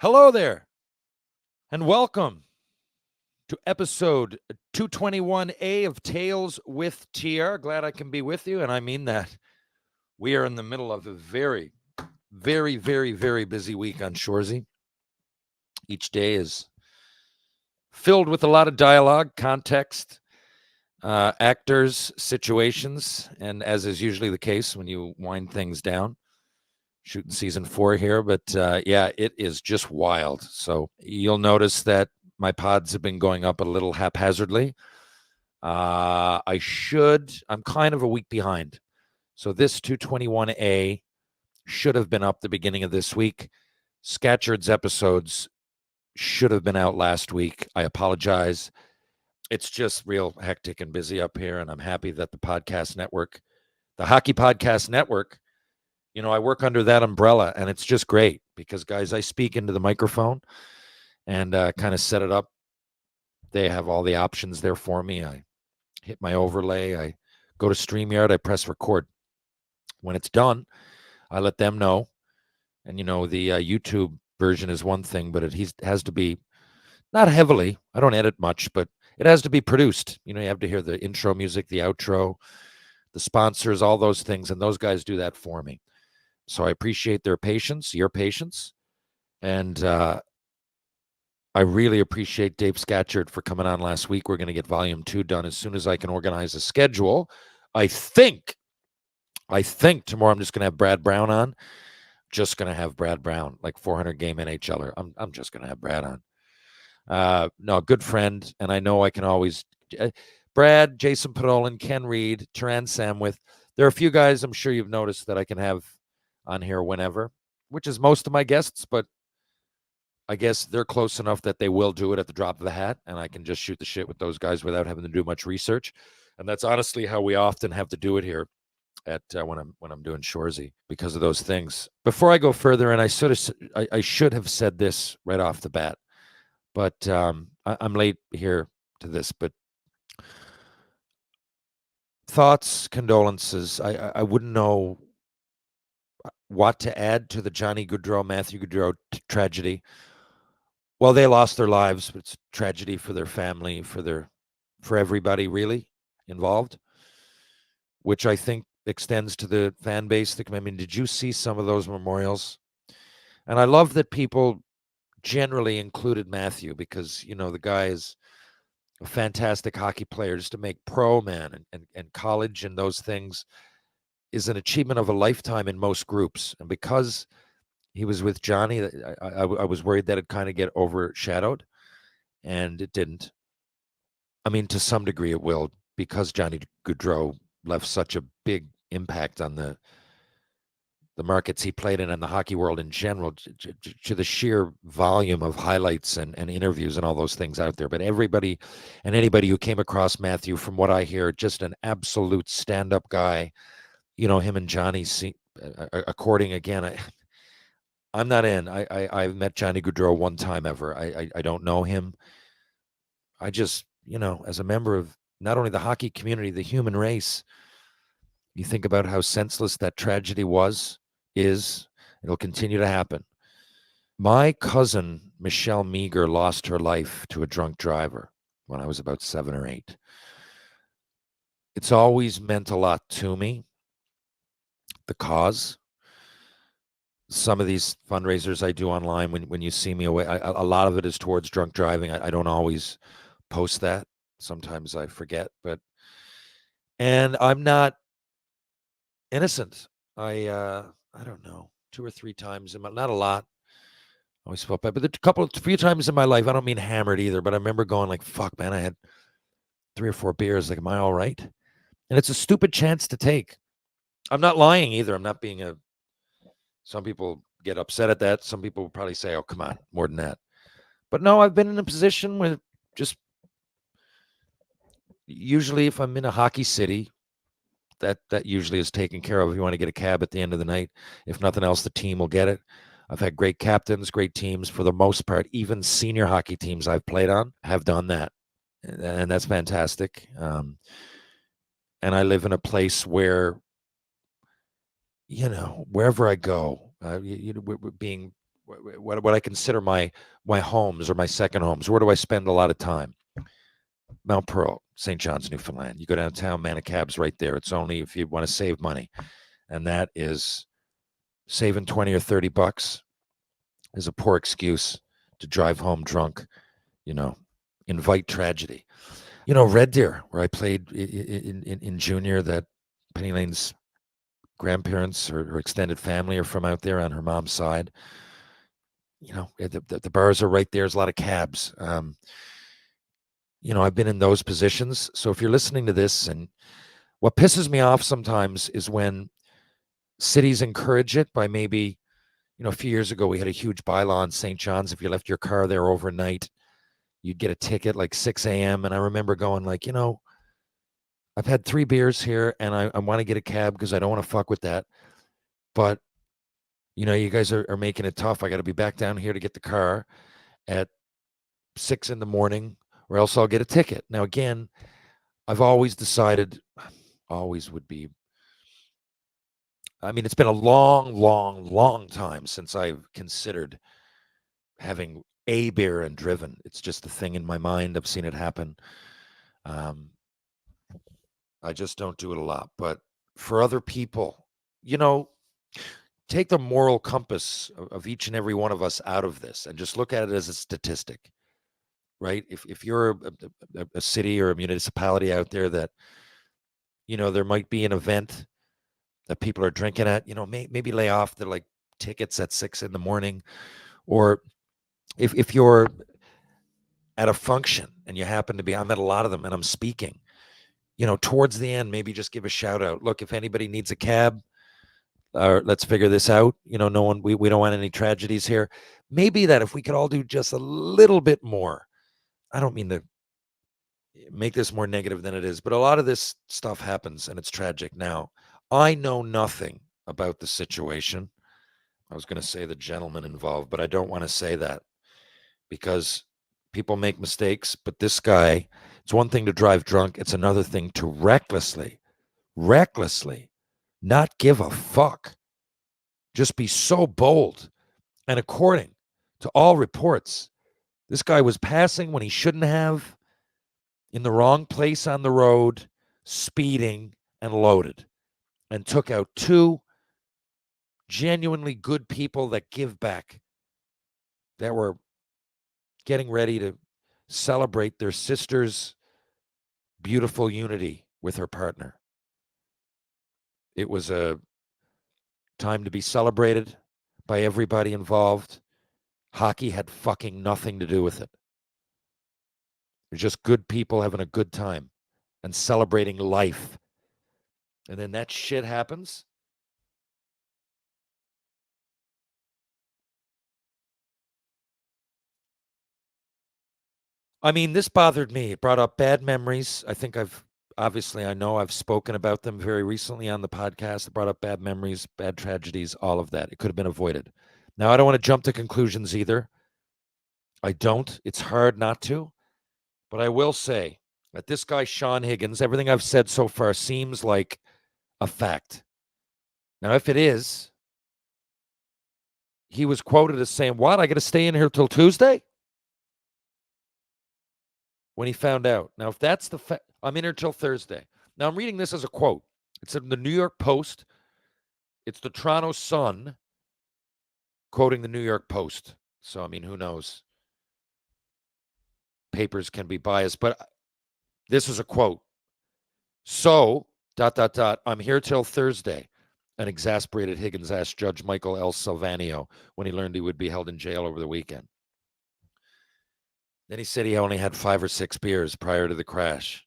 Hello there, and welcome to episode 221A of Tales with TR. Glad I can be with you, and I mean that. We are in the middle of a very, very, very, very busy week on Shoresy. Each day is filled with a lot of dialogue, context, actors, situations, and as is usually the case when you wind things down. Shooting season 4 here, but yeah, it is just wild. So you'll notice that my pods have been going up a little haphazardly. I'm kind of a week behind. So this 221A should have been up the beginning of this week. Scatcherd's episodes should have been out last week. I apologize. It's just real hectic and busy up here, and I'm happy that the podcast network, the Hockey Podcast Network, I work under that umbrella, and it's just great because, guys, I speak into the microphone and kind of set it up. They have all the options there for me. I hit my overlay. I go to StreamYard. I press record. When it's done, I let them know. And, the YouTube version is one thing, but it has to be not heavily. I don't edit much, but it has to be produced. You have to hear the intro music, the outro, the sponsors, all those things, and those guys do that for me. So I appreciate their patience, your patience, and I really appreciate Dave Scatcherd for coming on last week. We're going to get Volume 2 done as soon as I can organize a schedule. I think tomorrow I'm just going to have Brad Brown on. Just going to have Brad Brown, like 400-game NHLer. I'm just going to have Brad on. No, good friend, and I know I can always Brad, Jason Podolin, Ken Reed, Taran Samwith. There are a few guys I'm sure you've noticed that I can have on here whenever, which is most of my guests, but I guess they're close enough that they will do it at the drop of a hat, and I can just shoot the shit with those guys without having to do much research. And that's honestly how we often have to do it here at when I'm doing Shoresy because of those things. Before I go further, and I should have said this right off the bat, but I'm late here to this, but thoughts, condolences. I wouldn't know what to add to the Johnny Gaudreau, Matthew Gaudreau tragedy. Well, they lost their lives, but it's tragedy for their family, for everybody really involved, which I think extends to the fan base. I mean, did you see some of those memorials? And I love that people generally included Matthew because, the guy is a fantastic hockey player. Just to make pro, man, and college and those things is an achievement of a lifetime in most groups. And because he was with Johnny, I was worried that it'd kind of get overshadowed, and it didn't. I mean, to some degree it will, because Johnny Gaudreau left such a big impact on the markets he played in and the hockey world in general, to the sheer volume of highlights and interviews and all those things out there. But everybody and anybody who came across Matthew, from what I hear, just an absolute stand-up guy. Him and Johnny, according, again, I'm not in. I've met Johnny Gaudreau one time ever. I don't know him. I just, as a member of not only the hockey community, the human race, you think about how senseless that tragedy is. It'll continue to happen. My cousin, Michelle Meager, lost her life to a drunk driver when I was about 7 or 8. It's always meant a lot to me, the cause. Some of these fundraisers I do online, when you see me away, a lot of it is towards drunk driving. I don't always post that. Sometimes I forget, and I'm not innocent. I don't know, 2 or 3 times not a lot. I always felt bad, but a few times in my life, I don't mean hammered either, but I remember going like, fuck, man, I had 3 or 4 beers. Like, am I all right? And it's a stupid chance to take. I'm not lying either. I'm not being some people get upset at that. Some people will probably say, oh, come on, more than that. But no, I've been in a position where just usually if I'm in a hockey city, that usually is taken care of. If you want to get a cab at the end of the night, if nothing else, the team will get it. I've had great captains, great teams for the most part. Even senior hockey teams I've played on have done that. And that's fantastic. And I live in a place where, wherever I go, we're what I consider my homes or my second homes. Where do I spend a lot of time? Mount Pearl, St. John's, Newfoundland. You go downtown, man, a cab's right there. It's only if you want to save money, and that is saving 20 or 30 bucks is a poor excuse to drive home drunk. Invite tragedy. Red Deer, where I played in junior, that Penny Lane's grandparents or extended family are from out there on her mom's side. The bars are right there. There's a lot of cabs. I've been in those positions. So if you're listening to this, and what pisses me off sometimes is when cities encourage it by maybe, a few years ago, we had a huge bylaw in St. John's. If you left your car there overnight, you'd get a ticket like 6 a.m. And I remember going like, I've had 3 beers here and I want to get a cab because I don't want to fuck with that. But, you guys are making it tough. I got to be back down here to get the car at 6 in the morning or else I'll get a ticket. Now, again, I've always decided, always would be, it's been a long, long, long time since I've considered having a beer and driven. It's just a thing in my mind. I've seen it happen. I just don't do it a lot. But for other people, take the moral compass of each and every one of us out of this and just look at it as a statistic, right? If you're a city or a municipality out there that, there might be an event that people are drinking at, maybe lay off the like tickets at 6 in the morning. Or if you're at a function and you happen to be, I'm at a lot of them and I'm speaking, towards the end, maybe just give a shout out. Look, if anybody needs a cab, let's figure this out. No one, we don't want any tragedies here. Maybe that if we could all do just a little bit more, I don't mean to make this more negative than it is, but a lot of this stuff happens and it's tragic. Now, I know nothing about the situation. I was going to say the gentleman involved, but I don't want to say that because people make mistakes. But this guy, it's one thing to drive drunk. It's another thing to recklessly not give a fuck. Just be so bold. And according to all reports, this guy was passing when he shouldn't have, in the wrong place on the road, speeding and loaded, and took out 2 genuinely good people that give back, that were getting ready to celebrate their sister's beautiful unity with her partner. It was a time to be celebrated by everybody involved. Hockey had fucking nothing to do with it. They're just good people having a good time and celebrating life. And then that shit happens. This bothered me. It brought up bad memories. I think I know I've spoken about them very recently on the podcast. It brought up bad memories, bad tragedies, all of that. It could have been avoided. Now, I don't want to jump to conclusions either. I don't. It's hard not to. But I will say that this guy, Sean Higgins, everything I've said so far seems like a fact. Now, if it is, he was quoted as saying, "What? I got to stay in here till Tuesday?" When he found out. Now, if that's the fact, I'm in here till Thursday. Now, I'm reading this as a quote. It's in the New York Post. It's the Toronto Sun quoting the New York Post. So, who knows? Papers can be biased, but this is a quote. So, ... I'm here till Thursday. An exasperated Higgins asked Judge Michael L. Silvanio when he learned he would be held in jail over the weekend. Then he said he only had 5 or 6 beers prior to the crash.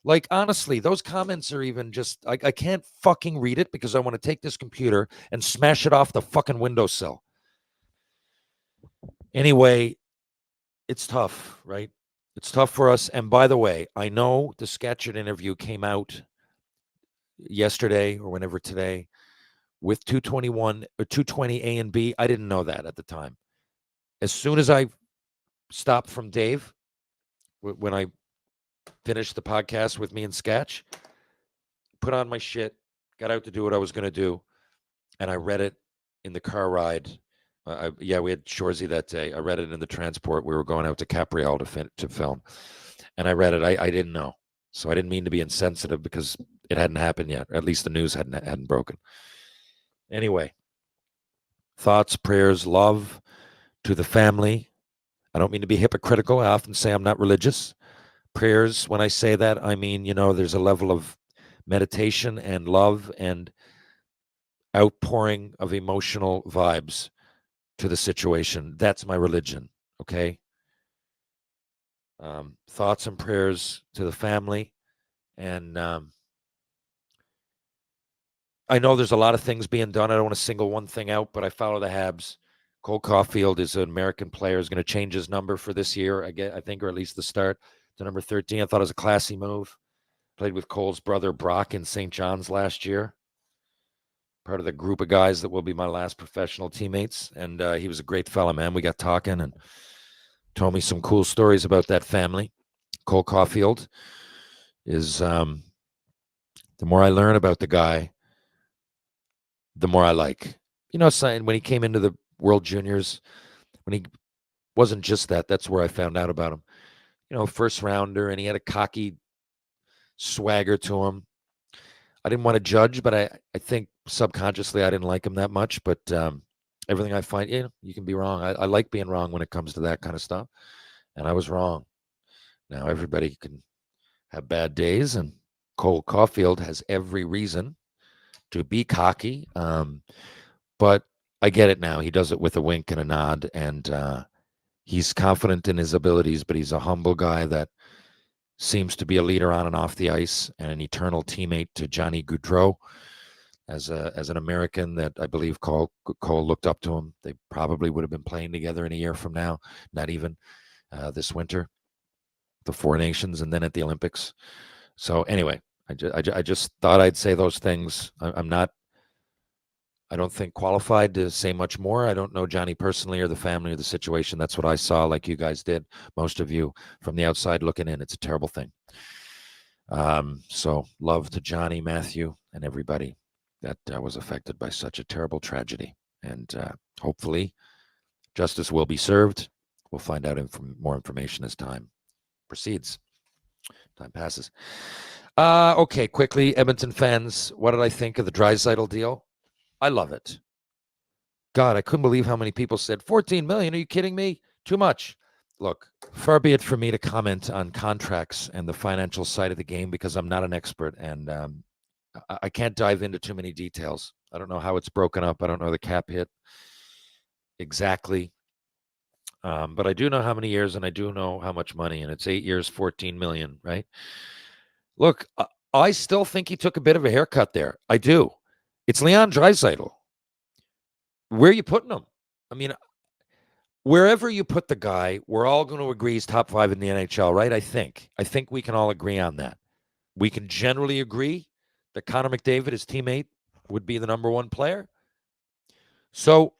Like, honestly, those comments are even just, I can't fucking read it because I want to take this computer and smash it off the fucking windowsill. Anyway, it's tough, right? It's tough for us. And by the way, I know the Sketchet interview came out yesterday or whenever today with 221 or 220 A and B. I didn't know that at the time. As soon as I stopped from Dave, when I finished the podcast with me and Sketch, put on my shit, got out to do what I was going to do, and I read it in the car ride Yeah, we had Shoresy that day. I read it in the transport. We were going out to Capriole to film, and I read it. I didn't know, so I didn't mean to be insensitive because it hadn't happened yet. At least the news hadn't broken. Anyway, thoughts, prayers, love to the family. I don't mean to be hypocritical. I often say I'm not religious. Prayers, when I say that, I mean, there's a level of meditation and love and outpouring of emotional vibes to the situation. That's my religion, okay? Thoughts and prayers to the family. And I know there's a lot of things being done. I don't want to single one thing out, but I follow the Habs. Cole Caulfield is an American player. Is going to change his number for this year, I think, or at least the start to number 13. I thought it was a classy move. Played with Cole's brother Brock in St. John's last year. Part of the group of guys that will be my last professional teammates. And he was a great fella, man. We got talking and told me some cool stories about that family. Cole Caulfield is, the more I learn about the guy, the more I like. When he came into the World Juniors, when he wasn't just that, that's where I found out about him. First rounder, and he had a cocky swagger to him. I didn't want to judge, but I think subconsciously I didn't like him that much. But everything I find, you can be wrong. I like being wrong when it comes to that kind of stuff. And I was wrong. Now everybody can have bad days, and Cole Caulfield has every reason to be cocky. But I get it now. He does it with a wink and a nod, and he's confident in his abilities, but he's a humble guy that seems to be a leader on and off the ice, and an eternal teammate to Johnny Gaudreau. As an American that I believe Cole looked up to him. They probably would have been playing together in a year from now, not even this winter, the Four Nations, and then at the Olympics. So anyway, I just thought I'd say those things. I'm not, I don't think, qualified to say much more. I don't know Johnny personally or the family or the situation. That's what I saw, like you guys did, most of you from the outside looking in. It's a terrible thing. So love to Johnny, Matthew, and everybody that was affected by such a terrible tragedy. And hopefully justice will be served. We'll find out more information as time proceeds. Time passes. Okay, quickly, Edmonton fans, what did I think of the Draisaitl deal? I love it. God, I couldn't believe how many people said, 14 million, are you kidding me? Too much. Look, far be it for me to comment on contracts and the financial side of the game because I'm not an expert, and I can't dive into too many details. I don't know how it's broken up. I don't know the cap hit exactly. But I do know how many years, and I do know how much money, and it's 8 years, 14 million, right? Look, I still think he took a bit of a haircut there. I do. It's Leon Draisaitl. Where are you putting him? I mean, wherever you put the guy, we're all going to agree he's top 5 in the NHL, right? I think we can all agree on that. We can generally agree that Connor McDavid, his teammate, would be the number 1 player. So,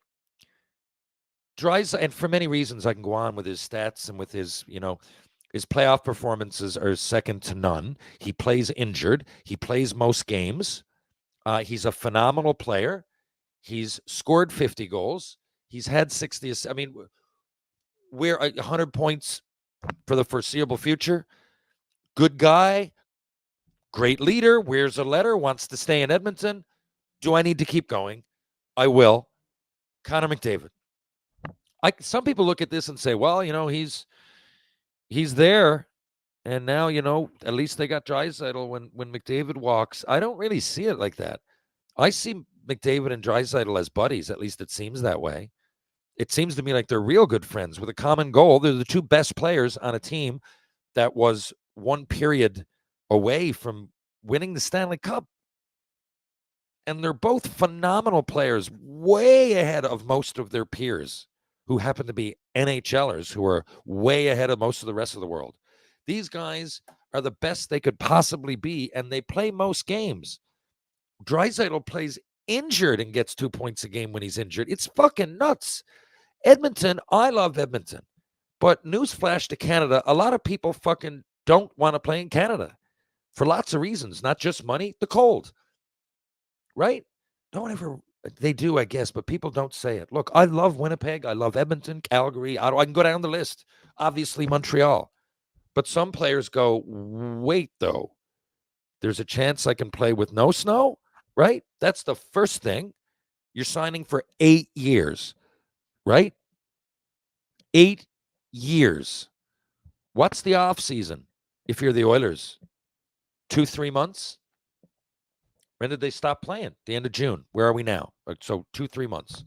and for many reasons, I can go on with his stats and with his, his playoff performances are second to none. He plays injured. He plays most games. He's a phenomenal player. He's scored 50 goals. He's had 60. I mean, we're 100 points for the foreseeable future. Good guy. Great leader, wears a letter, wants to stay in Edmonton. Do I need to keep going? I will. Connor McDavid. Some people look at this and say, well, he's there, and now, at least they got Draisaitl when McDavid walks. I don't really see it like that. I see McDavid and Draisaitl as buddies. At least it seems that way. It seems to me like they're real good friends with a common goal. They're the 2 best players on a team that was one period away from winning the Stanley Cup. And they're both phenomenal players, way ahead of most of their peers who happen to be NHLers who are way ahead of most of the rest of the world. These guys are the best they could possibly be, and they play most games. Draisaitl plays injured and gets 2 points a game when he's injured. It's fucking nuts. Edmonton, I love Edmonton. But newsflash to Canada, a lot of people fucking don't want to play in Canada for lots of reasons, not just money, the cold. Right? No one ever They do, I guess, but people don't say it. Look, I love Winnipeg. I love Edmonton, Calgary, Ottawa. I can go down the list. Obviously, Montreal. But some players go, wait, though. There's a chance I can play with no snow, right? That's the first thing. You're signing for 8 years, right? 8 years. What's the off season if you're the Oilers? 2-3 months? When did they stop playing? The end of June. Where are we now? So 2-3 months.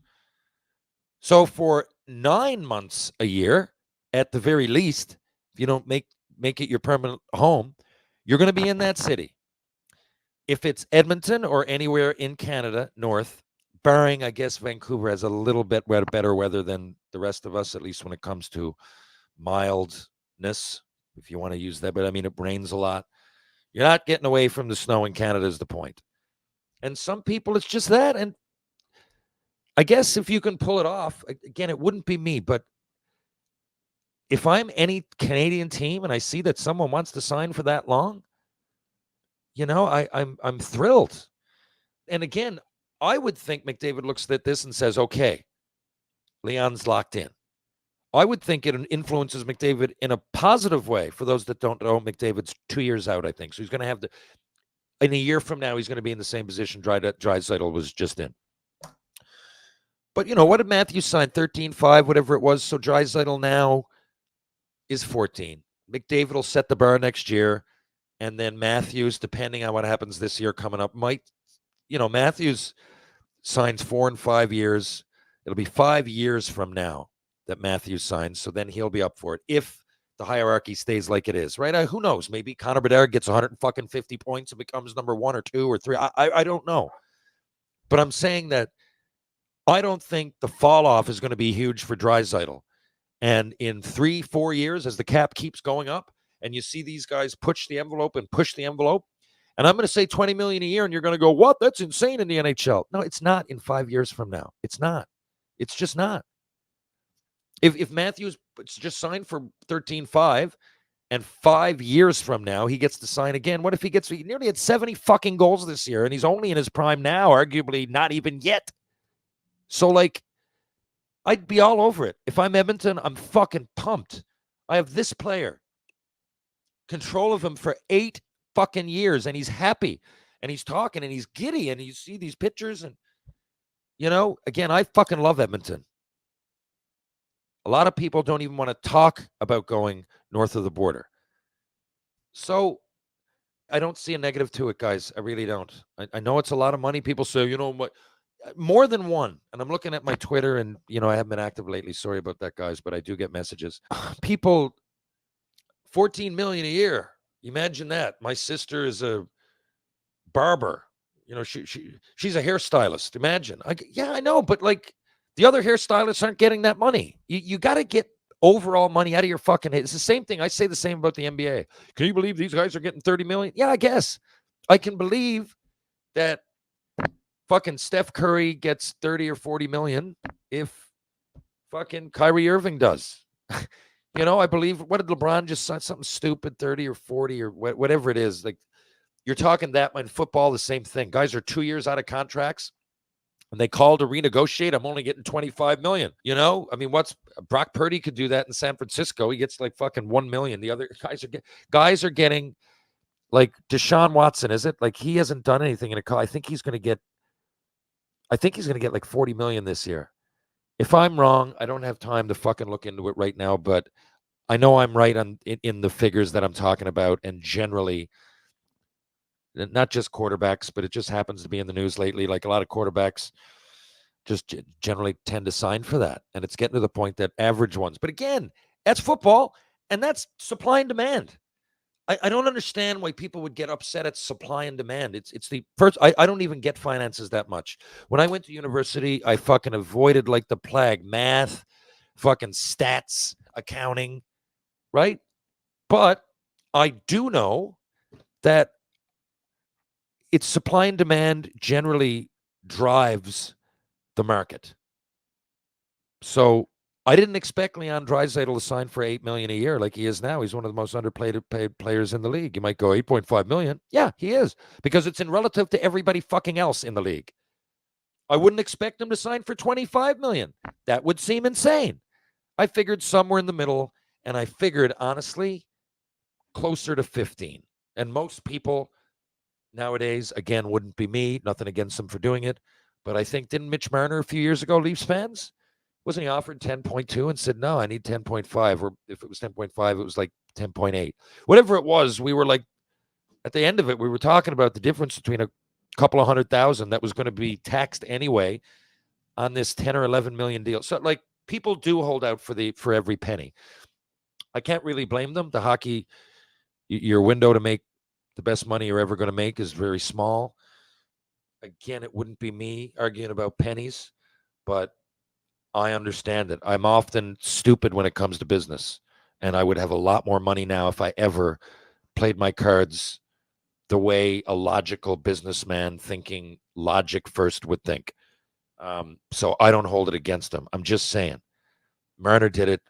So for 9 months a year, at the very least, if you don't make it your permanent home, you're going to be in that city. If it's Edmonton or anywhere in Canada, north, barring, I guess, Vancouver has a little bit better weather than the rest of us, at least when it comes to mildness, if you want to use that. But I mean, it rains a lot. You're not getting away from the snow in Canada is the point. And some people, it's just that. And I guess if you can pull it off, again, it wouldn't be me, but if I'm any Canadian team and I see that someone wants to sign for that long, I'm thrilled. And again, I would think McDavid looks at this and says, okay, Leon's locked in. I would think it influences McDavid in a positive way. For those that don't know, McDavid's 2 years out, I think. So he's going to have in a year from now, he's going to be in the same position Draisaitl was just in. But, what did Matthews sign? 13-5, whatever it was. So Draisaitl now is 14. McDavid will set the bar next year. And then Matthews, depending on what happens this year coming up, Matthews signs 4 and 5 years. It'll be 5 years from now that Matthews signs. So then he'll be up for it if the hierarchy stays like it is, right? Who knows? Maybe Connor Bedard gets 150 points and becomes number 1 or 2 or 3. I don't know. But I'm saying that I don't think the fall off is going to be huge for Draisaitl. And in 3-4 years, as the cap keeps going up, and you see these guys push the envelope, and I'm going to say $20 million a year, and you're going to go, what? That's insane in the NHL. No, it's not in 5 years from now. It's not. It's just not. If Matthews just signed for 13-5, and 5 years from now he gets to sign again, what if he nearly had 70 fucking goals this year, and he's only in his prime now, arguably not even yet. So, I'd be all over it. If I'm Edmonton, I'm fucking pumped. I have this player. Control of him for 8 fucking years, and he's happy, and he's talking, and he's giddy, and you see these pictures, and, again, I fucking love Edmonton. A lot of people don't even want to talk about going north of the border. So I don't see a negative to it, guys. I really don't. I know it's a lot of money. People say, what? More than one. And I'm looking at my Twitter, and, I haven't been active lately. Sorry about that, guys, but I do get messages. People, $14 million a year. Imagine that. My sister is a barber. She's a hairstylist. Imagine. I know, but the other hairstylists aren't getting that money. You got to get overall money out of your fucking head. It's the same thing. I say the same about the NBA. Can you believe these guys are getting 30 million? Yeah, I guess. I can believe that fucking Steph Curry gets 30 or 40 million if fucking Kyrie Irving does. I believe, what did LeBron just sign? Something stupid, 30 or 40 or whatever it is. You're talking that in football, the same thing. Guys are 2 years out of contracts, and they call to renegotiate. I'm only getting 25 million. I mean, Brock Purdy could do that in San Francisco. He gets fucking 1 million. The other guys are getting Deshaun Watson. Is it he hasn't done anything in a call? I think he's going to get 40 million this year. If I'm wrong, I don't have time to fucking look into it right now, but I know I'm right in the figures that I'm talking about, and generally, not just quarterbacks, but it just happens to be in the news lately. A lot of quarterbacks just generally tend to sign for that. And it's getting to the point that average ones. But again, that's football, and that's supply and demand. I don't understand why people would get upset at supply and demand. It's the first. I don't even get finances that much. When I went to university, I fucking avoided like the plague math, fucking stats, accounting, right? But I do know that it's supply and demand generally drives the market. So I didn't expect Leon Draisaitl to sign for $8 million a year like he is now. He's one of the most underpaid players in the league. You might go $8.5 million. Yeah, he is, because it's in relative to everybody fucking else in the league. I wouldn't expect him to sign for $25 million. That would seem insane. I figured somewhere in the middle, and I figured, honestly, closer to 15. And most people nowadays, again, wouldn't be me. Nothing against them for doing it. But I think, didn't Mitch Marner a few years ago, Leafs fans? Wasn't he offered 10.2 and said, no, I need 10.5? Or if it was 10.5, it was like 10.8. Whatever it was, we were like, at the end of it, we were talking about the difference between a couple of $100,000 that was going to be taxed anyway on this 10 or 11 million deal. So, like, people do hold out for every penny. I can't really blame them. The hockey, your window to make the best money you're ever going to make is very small. Again, it wouldn't be me arguing about pennies, but I understand it. I'm often stupid when it comes to business, and I would have a lot more money now if I ever played my cards the way a logical businessman thinking logic first would think. So I don't hold it against him. I'm just saying, Marner did it.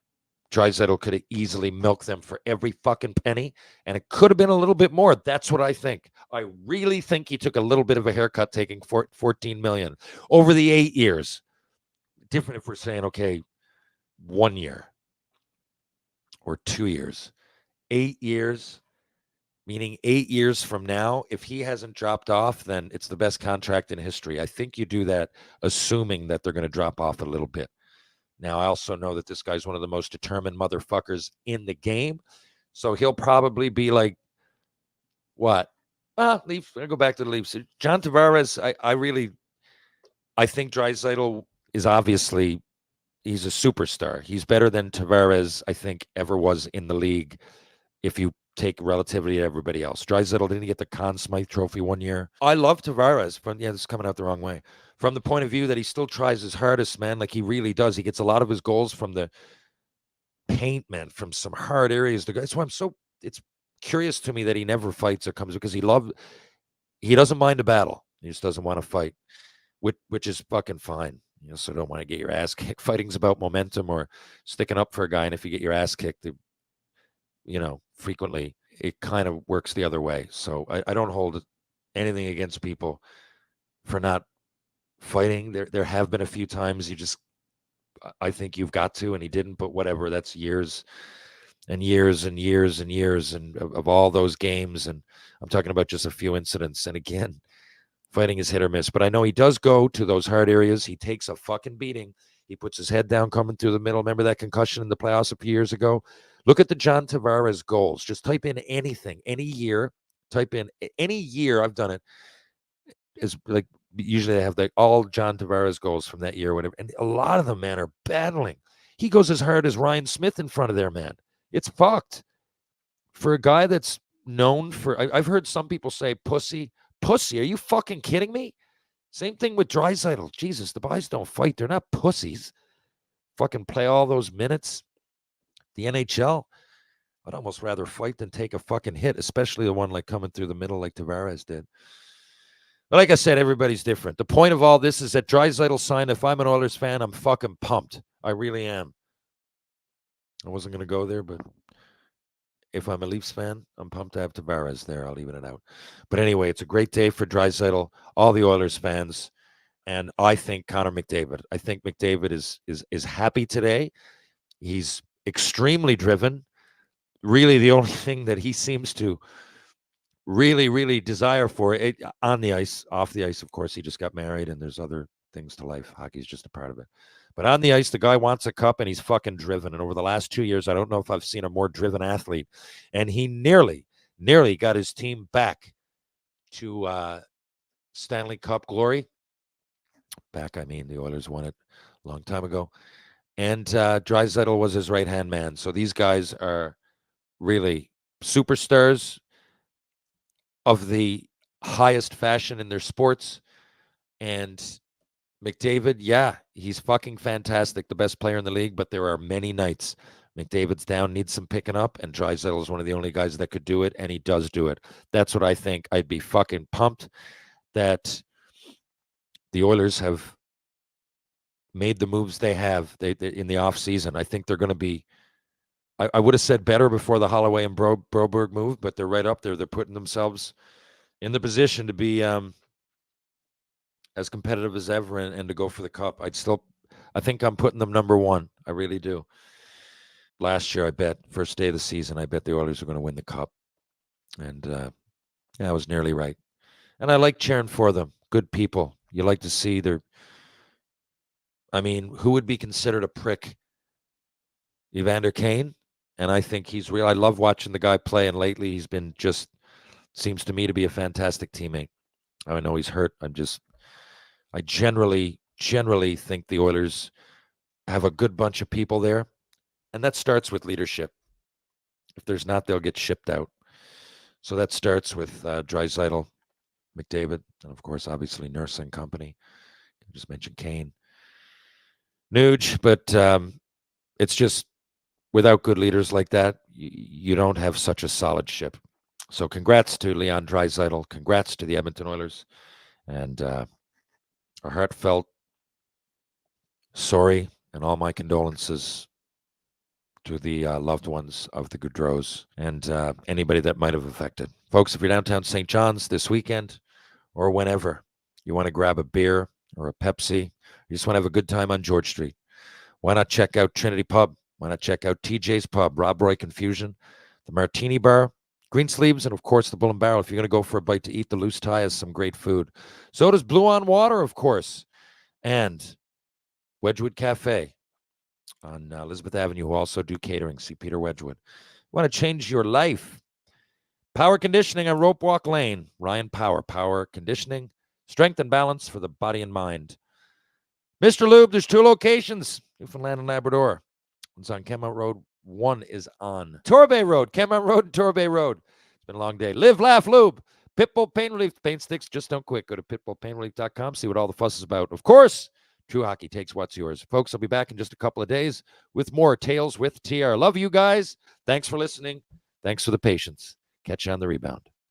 Draisaitl could have easily milked them for every fucking penny, and it could have been a little bit more. That's what I think. I really think he took a little bit of a haircut taking $14 million over the 8 years. Different if we're saying, okay, 1 year or 2 years. 8 years, meaning 8 years from now, if he hasn't dropped off, then it's the best contract in history. I think you do that assuming that they're going to drop off a little bit. Now, I also know that this guy's one of the most determined motherfuckers in the game. So he'll probably be like, what? Leafs. I'm going to go back to the Leafs. John Tavares, I think Draisaitl is obviously, he's a superstar. He's better than Tavares, I think, ever was in the league if you take relativity to everybody else. Draisaitl didn't get the Conn Smythe Trophy 1 year. I love Tavares. This is coming out the wrong way. From the point of view that he still tries his hardest, man. Like he really does. He gets a lot of his goals from the paint, man, from some hard areas. That's why it's curious to me that he never fights or comes, because he doesn't mind a battle. He just doesn't want to fight, which is fucking fine. You also don't want to get your ass kicked. Fighting's about momentum or sticking up for a guy. And if you get your ass kicked, frequently it kind of works the other way. So I don't hold anything against people for not fighting. There have been a few times I think you've got to, and he didn't, but whatever. That's years and years and years and years of all those games. And I'm talking about just a few incidents. And again, fighting is hit or miss. But I know he does go to those hard areas. He takes a fucking beating. He puts his head down coming through the middle. Remember that concussion in the playoffs a few years ago? Look at the John Tavares goals. Just type in anything, any year. Type in any year. I've done it. Is like usually they have all John Tavares goals from that year, whatever. And a lot of them, man, are battling. He goes as hard as Ryan Smith in front of there, man. It's fucked. For a guy that's known for, I've heard some people say pussy. Pussy, are you fucking kidding me? Same thing with Draisaitl. Jesus, the boys don't fight. They're not pussies. Fucking play all those minutes. The NHL, I'd almost rather fight than take a fucking hit, especially the one like coming through the middle like Tavares did. But like I said, everybody's different. The point of all this is that Draisaitl signed. If I'm an Oilers fan, I'm fucking pumped. I really am. I wasn't going to go there, but if I'm a Leafs fan, I'm pumped to have Tavares there. I'll even it out. But anyway, it's a great day for Draisaitl, all the Oilers fans, and I think Connor McDavid. I think McDavid is happy today. He's extremely driven. Really, the only thing that he seems to really, really desire for it on the ice, off the ice, of course, he just got married and there's other things to life. Hockey's just a part of it. But on the ice, the guy wants a cup and he's fucking driven. And over the last 2 years, I don't know if I've seen a more driven athlete. And he nearly got his team back to Stanley Cup glory. Back, I mean, the Oilers won it a long time ago. And Draisaitl was his right-hand man. So these guys are really superstars of the highest fashion in their sports. And McDavid, yeah, he's fucking fantastic, the best player in the league, but there are many nights McDavid's down, needs some picking up, and Draisaitl is one of the only guys that could do it, and he does do it. That's what I think. I'd be fucking pumped that the Oilers have made the moves they have they in the offseason. I think they're going to be, I would have said better before the Holloway and Broberg move, but they're right up there. They're putting themselves in the position to be as competitive as ever and to go for the cup. I think I'm putting them number one. I really do. Last year, I bet, first day of the season, I bet the Oilers were going to win the cup. And I was nearly right. And I like cheering for them. Good people. You like to see who would be considered a prick? Evander Kane. And I think he's real. I love watching the guy play. And lately, he's been seems to me to be a fantastic teammate. I know he's hurt. I generally think the Oilers have a good bunch of people there. And that starts with leadership. If there's not, they'll get shipped out. So that starts with Draisaitl, McDavid, and of course, obviously, Nurse and company. I just mentioned Kane. Nuge, but it's just without good leaders like that, you don't have such a solid ship. So congrats to Leon Draisaitl. Congrats to the Edmonton Oilers. And a heartfelt sorry and all my condolences to the loved ones of the Goudreaus and anybody that might have affected. Folks, if you're downtown St. John's this weekend or whenever you want to grab a beer or a Pepsi, you just want to have a good time on George Street, why not check out Trinity Pub? Why not check out TJ's Pub, Rob Roy Confusion, the Martini Bar, Greensleeves, and of course the Bull and Barrel. If you're going to go for a bite to eat, the Loose Tie has some great food. So does Blue on Water, of course, and Wedgwood Cafe on Elizabeth Avenue, who also do catering. See Peter Wedgwood. Want to change your life? Power Conditioning on Rope Walk Lane. Ryan Power Conditioning, strength and balance for the body and mind. Mr. Lube, there's 2 locations, Newfoundland and Labrador. One's on Kenmount Road. One is on Torbay Road, Kenmount Road and Torbay Road. It's been a long day. Live, laugh, lube. Pitbull Pain Relief. Pain sticks just don't quit. Go to pitbullpainrelief.com. See what all the fuss is about. Of course, True Hockey takes what's yours. Folks, I'll be back in just a couple of days with more Tales with TR. Love you guys. Thanks for listening. Thanks for the patience. Catch you on the rebound.